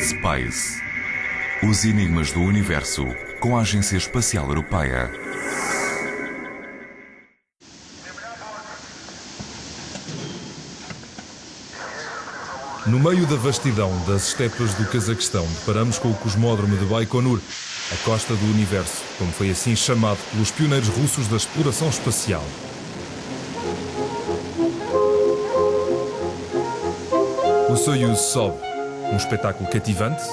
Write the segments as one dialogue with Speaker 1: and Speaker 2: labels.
Speaker 1: Space. Os enigmas do universo com a Agência Espacial Europeia.
Speaker 2: No meio da vastidão das estepas do Cazaquistão, deparamos com o cosmódromo de Baikonur, a costa do universo, como foi assim chamado pelos pioneiros russos da exploração espacial. O Soyuz sobe, um espetáculo cativante,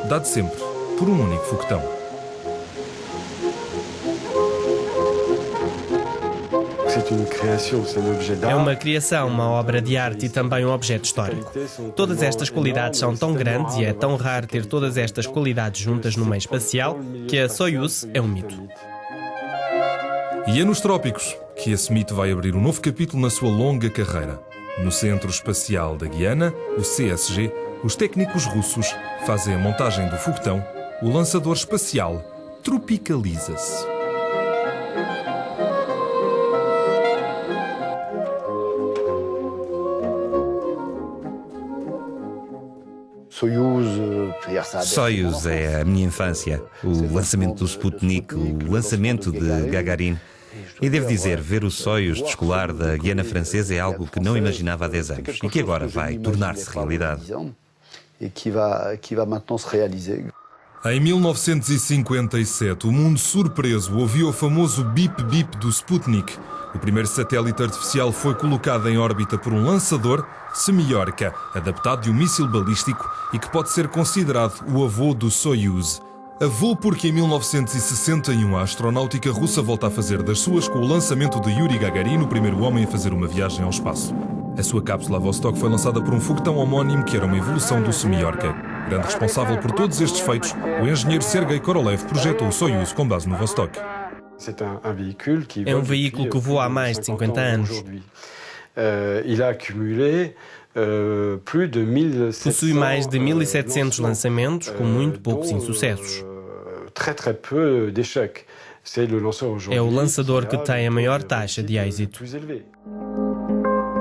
Speaker 2: dado sempre por um único foguetão.
Speaker 3: É uma criação, uma obra de arte e também um objeto histórico. Todas estas qualidades são tão grandes e é tão raro ter todas estas qualidades juntas no meio espacial que a Soyuz é um mito.
Speaker 2: E é nos trópicos que esse mito vai abrir um novo capítulo na sua longa carreira. No Centro Espacial da Guiana, o CSG, os técnicos russos fazem a montagem do foguetão. O lançador espacial tropicaliza-se.
Speaker 4: Soyuz é a minha infância, o lançamento do Sputnik, o lançamento de Gagarin. E devo dizer, ver o Soyuz descolar da Guiana Francesa é algo que não imaginava há 10 anos e que agora vai tornar-se realidade.
Speaker 2: Em 1957, o mundo surpreso ouviu o famoso bip-bip do Sputnik. O primeiro satélite artificial foi colocado em órbita por um lançador, Semyorka, adaptado de um míssil balístico e que pode ser considerado o avô do Soyuz. Avô porque em 1961 a astronáutica russa volta a fazer das suas com o lançamento de Yuri Gagarin, o primeiro homem a fazer uma viagem ao espaço. A sua cápsula Vostok foi lançada por um foguetão homónimo que era uma evolução do Semyorka. Grande responsável por todos estes feitos, o engenheiro Sergei Korolev projetou o Soyuz com base no Vostok.
Speaker 3: É um veículo que voa há mais de 50 anos. Possui mais de 1.700 lançamentos, com muito poucos insucessos. É o lançador que tem a maior taxa de êxito.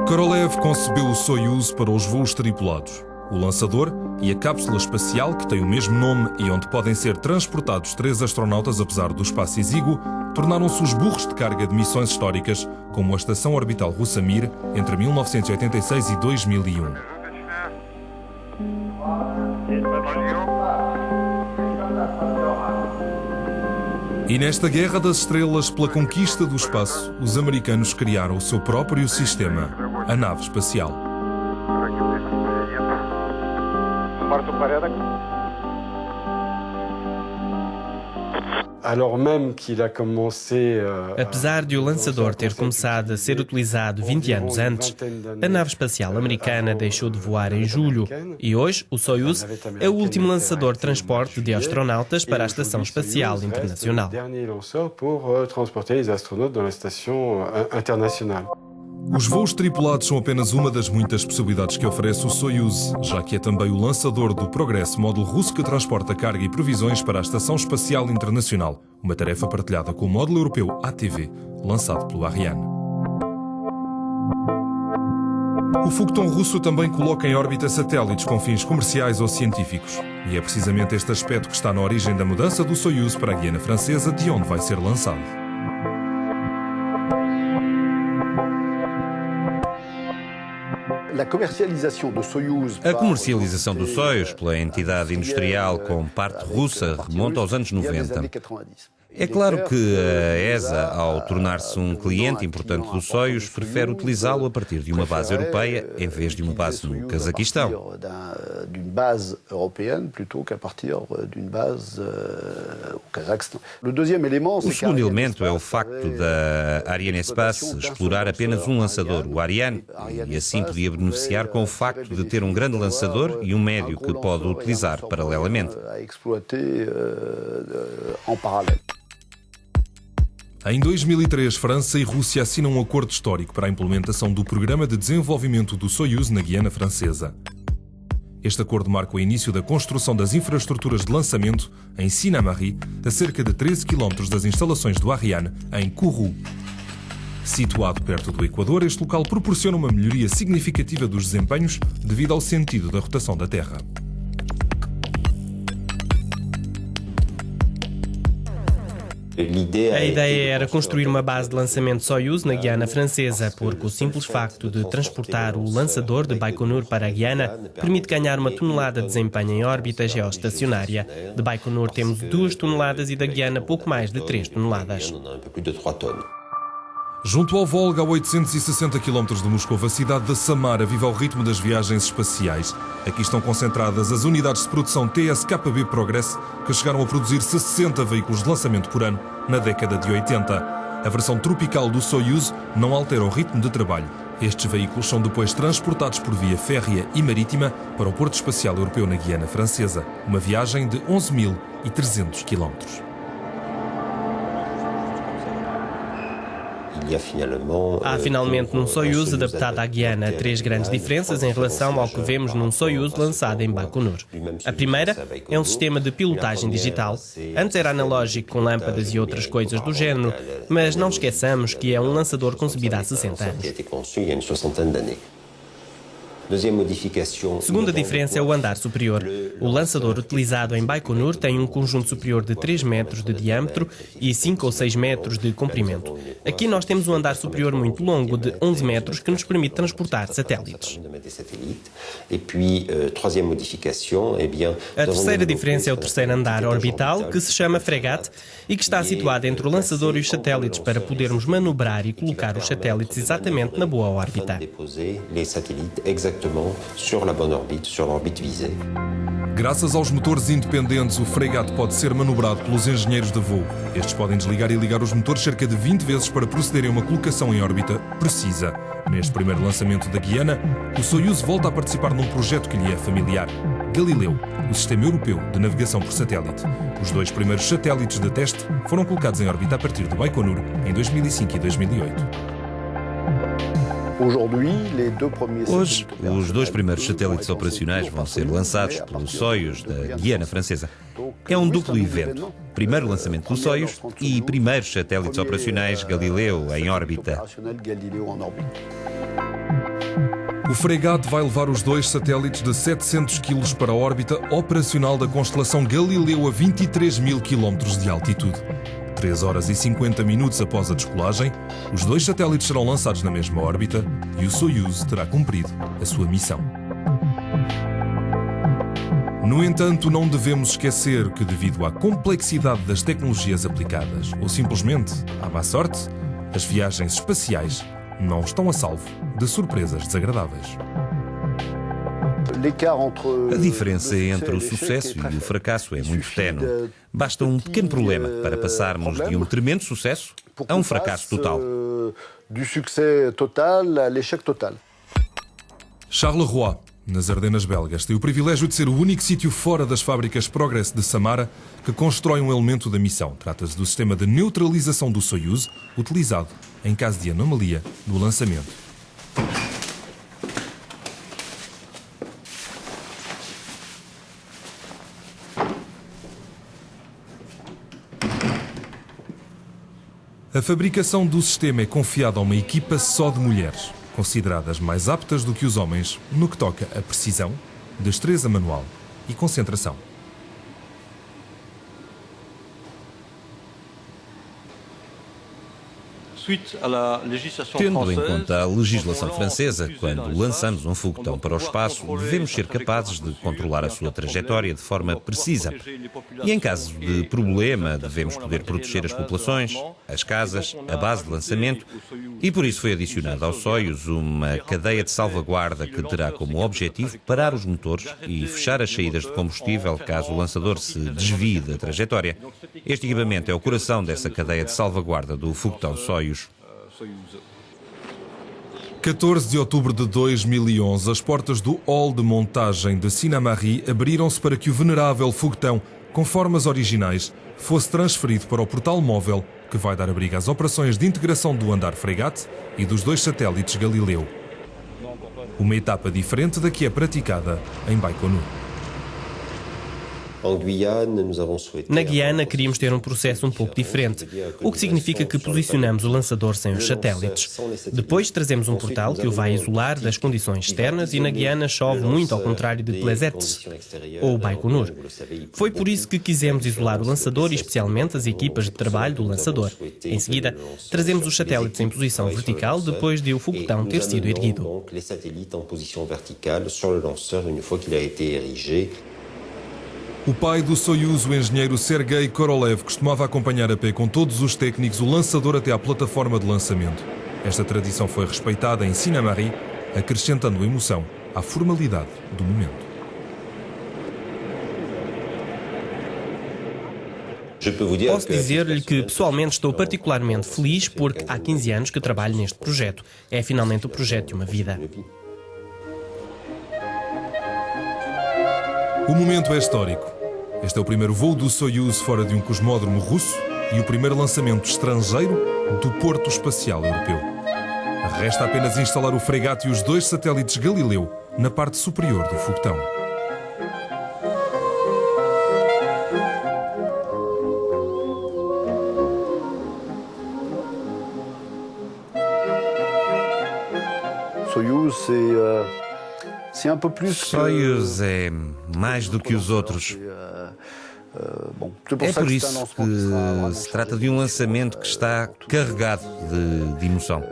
Speaker 2: Korolev concebeu o Soyuz para os voos tripulados. O lançador e a cápsula espacial, que tem o mesmo nome e onde podem ser transportados 3 astronautas apesar do espaço exíguo, tornaram-se os burros de carga de missões históricas, como a Estação Orbital Russa Mir, entre 1986 e 2001. E nesta guerra das estrelas pela conquista do espaço, os americanos criaram o seu próprio sistema, a nave espacial.
Speaker 3: Apesar de o lançador ter começado a ser utilizado 20 anos antes, a nave espacial americana deixou de voar em julho e hoje o Soyuz é o último lançador de transporte de astronautas para a Estação Espacial Internacional.
Speaker 2: Os voos tripulados são apenas uma das muitas possibilidades que oferece o Soyuz, já que é também o lançador do Progress, módulo russo que transporta carga e provisões para a Estação Espacial Internacional, uma tarefa partilhada com o módulo europeu ATV, lançado pelo Ariane. O foguetão russo também coloca em órbita satélites com fins comerciais ou científicos. E é precisamente este aspecto que está na origem da mudança do Soyuz para a Guiana Francesa, de onde vai ser lançado.
Speaker 4: A comercialização do Soyuz pela entidade industrial com parte russa remonta aos anos 90. É claro que a ESA, ao tornar-se um cliente importante do Soyuz, prefere utilizá-lo a partir de uma base europeia em vez de uma base no Cazaquistão. O segundo elemento é o facto da Arianespace explorar apenas um lançador, o Ariane, e assim podia beneficiar com o facto de ter um grande lançador e um médio que pode utilizar paralelamente.
Speaker 2: Em 2003, França e Rússia assinam um acordo histórico para a implementação do Programa de Desenvolvimento do Soyuz na Guiana Francesa. Este acordo marca o início da construção das infraestruturas de lançamento em Sinnamary, a cerca de 13 km das instalações do Ariane, em Kourou. Situado perto do Equador, este local proporciona uma melhoria significativa dos desempenhos devido ao sentido da rotação da Terra.
Speaker 3: A ideia era construir uma base de lançamento Soyuz na Guiana Francesa, porque o simples facto de transportar o lançador de Baikonur para a Guiana permite ganhar 1 tonelada de desempenho em órbita geoestacionária. De Baikonur temos 2 toneladas e da Guiana pouco mais de 3 toneladas.
Speaker 2: Junto ao Volga, a 860 km de Moscou, a cidade de Samara vive ao ritmo das viagens espaciais. Aqui estão concentradas as unidades de produção TSKB Progress, que chegaram a produzir 60 veículos de lançamento por ano na década de 80. A versão tropical do Soyuz não altera o ritmo de trabalho. Estes veículos são depois transportados por via férrea e marítima para o Porto Espacial Europeu na Guiana Francesa. Uma viagem de 11.300 km.
Speaker 3: Há finalmente num Soyuz adaptado à Guiana 3 grandes diferenças em relação ao que vemos num Soyuz lançado em Baikonur. A primeira é um sistema de pilotagem digital. Antes era analógico com lâmpadas e outras coisas do género, mas não esqueçamos que é um lançador concebido há 60 anos. Segunda diferença é o andar superior. O lançador utilizado em Baikonur tem um conjunto superior de 3 metros de diâmetro e 5 ou 6 metros de comprimento. Aqui nós temos um andar superior muito longo de 11 metros que nos permite transportar satélites. A terceira diferença é o terceiro andar orbital, que se chama Fregat e que está situado entre o lançador e os satélites para podermos manobrar e colocar os satélites exatamente na boa órbita.
Speaker 2: Graças aos motores independentes, o Fregat pode ser manobrado pelos engenheiros de voo. Estes podem desligar e ligar os motores cerca de 20 vezes para procederem a uma colocação em órbita precisa. Neste primeiro lançamento da Guiana, o Soyuz volta a participar num projeto que lhe é familiar: Galileu, o sistema europeu de navegação por satélite. Os 2 primeiros satélites de teste foram colocados em órbita a partir de Baikonur em 2005 e 2008.
Speaker 4: Hoje, os 2 primeiros satélites operacionais vão ser lançados pelo Soyuz da Guiana Francesa. É um duplo evento. Primeiro lançamento do Soyuz e primeiros satélites operacionais Galileu em órbita.
Speaker 2: O Fregat vai levar os 2 satélites de 700 kg para a órbita operacional da constelação Galileu a 23.000 km de altitude. 3 horas e 50 minutos após a descolagem, os 2 satélites serão lançados na mesma órbita e o Soyuz terá cumprido a sua missão. No entanto, não devemos esquecer que, devido à complexidade das tecnologias aplicadas, ou simplesmente à má sorte, as viagens espaciais não estão a salvo de surpresas desagradáveis.
Speaker 4: A diferença entre o sucesso e o fracasso é muito ténue. Basta um pequeno problema para passarmos de um tremendo sucesso a um fracasso total.
Speaker 2: Charleroi, nas Ardenas belgas, tem o privilégio de ser o único sítio fora das fábricas Progress de Samara que constrói um elemento da missão. Trata-se do sistema de neutralização do Soyuz, utilizado em caso de anomalia no lançamento. A fabricação do sistema é confiada a uma equipa só de mulheres, consideradas mais aptas do que os homens no que toca a precisão, destreza manual e concentração.
Speaker 4: Tendo em conta a legislação francesa, quando lançamos um foguetão para o espaço, devemos ser capazes de controlar a sua trajetória de forma precisa. E em caso de problema, devemos poder proteger as populações, as casas, a base de lançamento, e por isso foi adicionada ao Soyuz uma cadeia de salvaguarda que terá como objetivo parar os motores e fechar as saídas de combustível caso o lançador se desvie da trajetória. Este equipamento é o coração dessa cadeia de salvaguarda do foguetão Soyuz.
Speaker 2: 14 de outubro de 2011, as portas do hall de montagem de Sinnamary abriram-se para que o venerável foguetão, com formas originais, fosse transferido para o portal móvel que vai dar abrigo às operações de integração do andar Fregat e dos 2 satélites Galileu. Uma etapa diferente da que é praticada em Baikonur.
Speaker 3: Na Guiana, queríamos ter um processo um pouco diferente, o que significa que posicionamos o lançador sem os satélites. Depois trazemos um portal que o vai isolar das condições externas e na Guiana chove muito ao contrário de Plesetsk ou Baikonur. Foi por isso que quisemos isolar o lançador e especialmente as equipas de trabalho do lançador. Em seguida, trazemos os satélites em posição vertical depois de o foguetão ter sido erguido.
Speaker 2: O pai do Soyuz, o engenheiro Sergei Korolev, costumava acompanhar a pé com todos os técnicos o lançador até à plataforma de lançamento. Esta tradição foi respeitada em Sinnamary, acrescentando emoção à formalidade do momento.
Speaker 3: Posso dizer-lhe que pessoalmente estou particularmente feliz porque há 15 anos que trabalho neste projeto. É finalmente o projeto de uma vida.
Speaker 2: O momento é histórico. Este é o primeiro voo do Soyuz fora de um cosmódromo russo e o primeiro lançamento estrangeiro do Porto Espacial Europeu. Resta apenas instalar o Fregat e os 2 satélites Galileu na parte superior do foguetão.
Speaker 4: Soyuz é mais do que os outros. É por isso que se trata de um lançamento que está carregado de emoção.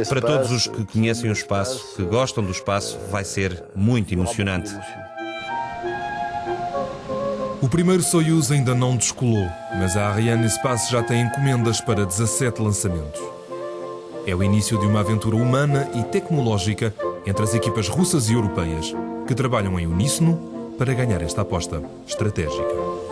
Speaker 4: Para todos os que conhecem o espaço, que gostam do espaço, vai ser muito emocionante.
Speaker 2: O primeiro Soyuz ainda não descolou, mas a Arianespace já tem encomendas para 17 lançamentos. É o início de uma aventura humana e tecnológica entre as equipas russas e europeias, que trabalham em uníssono para ganhar esta aposta estratégica.